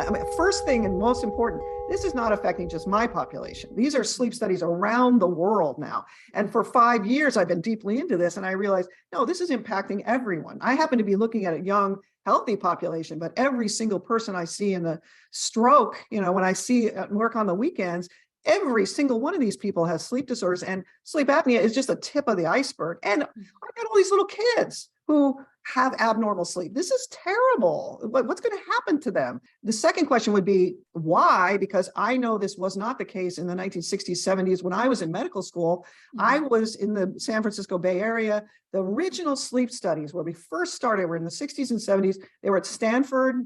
I mean, first thing and most important, this is not affecting just my population. These are sleep studies around the world now. And for 5 years, I've been deeply into this, and I realized, no, this is impacting everyone. I happen to be looking at a young, healthy population, but every single person I see in the stroke, when I see work on the weekends, every single one of these people has sleep disorders, and sleep apnea is just a tip of the iceberg. And I've got all these little kids who have abnormal sleep. This is terrible. What's going to happen to them? The second question would be why? Because I know this was not the case in the 1960s, 70s. When I was in medical school, I was in the San Francisco Bay Area. The original sleep studies where we first started were in the 60s and 70s. They were at Stanford.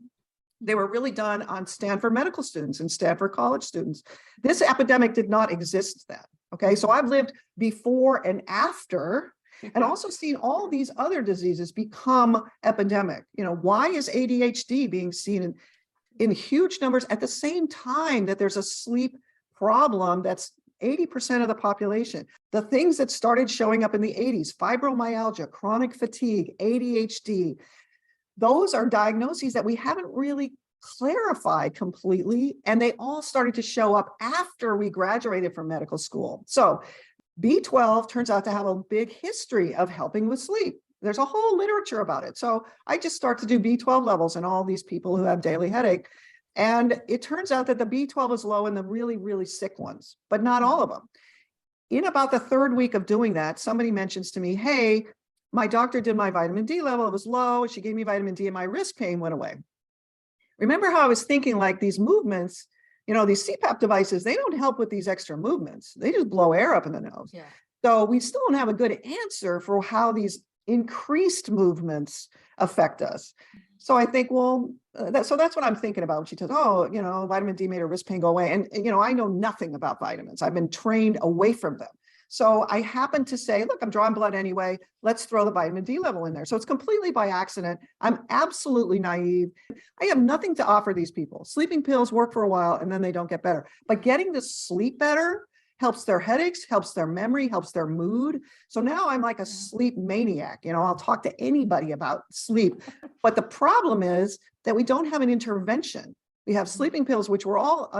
They were really done on Stanford medical students and Stanford college students. This epidemic did not exist then. Okay, so I've lived before and after, and also seen all these other diseases become epidemic. Why is ADHD being seen in huge numbers at the same time that there's a sleep problem that's 80% of the population? The things that started showing up in the 80s, fibromyalgia, chronic fatigue, ADHD, those are diagnoses that we haven't really clarified completely, and they all started to show up after we graduated from medical school. So B12 turns out to have a big history of helping with sleep. There's a whole literature about it. So I just start to do B12 levels in all these people who have daily headache. And it turns out that the B12 is low in the really, really sick ones, but not all of them. In about the third week of doing that, somebody mentions to me, hey, my doctor did my vitamin D level. It was low. She gave me vitamin D and my wrist pain went away. Remember how I was thinking like these movements, these CPAP devices, they don't help with these extra movements. They just blow air up in the nose. Yeah. So we still don't have a good answer for how these increased movements affect us. So I think, that's what I'm thinking about when she says, vitamin D made her wrist pain go away. And, I know nothing about vitamins. I've been trained away from them. So I happen to say, look, I'm drawing blood anyway. Let's throw the vitamin D level in there. So it's completely by accident. I'm absolutely naive. I have nothing to offer these people. Sleeping pills work for a while and then they don't get better. But getting to sleep better helps their headaches, helps their memory, helps their mood. So now I'm like a sleep maniac. I'll talk to anybody about sleep. But the problem is that we don't have an intervention. We have sleeping pills, which we're all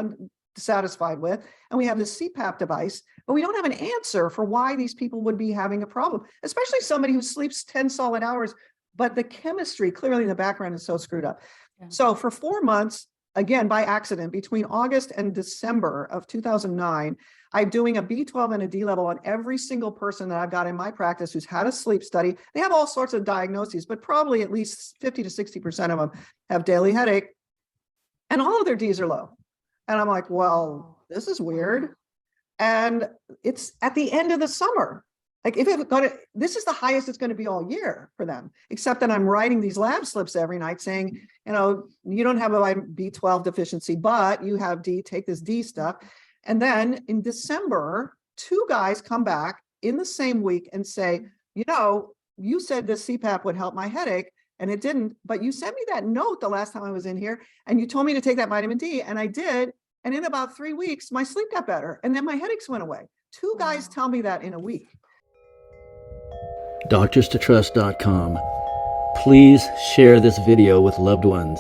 dissatisfied with, and we have the CPAP device, but we don't have an answer for why these people would be having a problem, especially somebody who sleeps 10 solid hours, but the chemistry clearly in the background is so screwed up. Yeah. So for 4 months, again, by accident, between August and December of 2009, I'm doing a B12 and a D level on every single person that I've got in my practice who's had a sleep study. They have all sorts of diagnoses, but probably at least 50 to 60% of them have daily headache, and all of their Ds are low. And I'm like, well, this is weird. And it's at the end of the summer. Like this is the highest it's going to be all year for them, except that I'm writing these lab slips every night saying, you don't have a B12 deficiency, but you have D, take this D stuff. And then in December, 2 guys come back in the same week and say, you said this CPAP would help my headache. And it didn't, but you sent me that note the last time I was in here and you told me to take that vitamin D, and I did. And in about 3 weeks, my sleep got better. And then my headaches went away. 2 guys tell me that in a week. DoctorsToTrust.com. Please share this video with loved ones.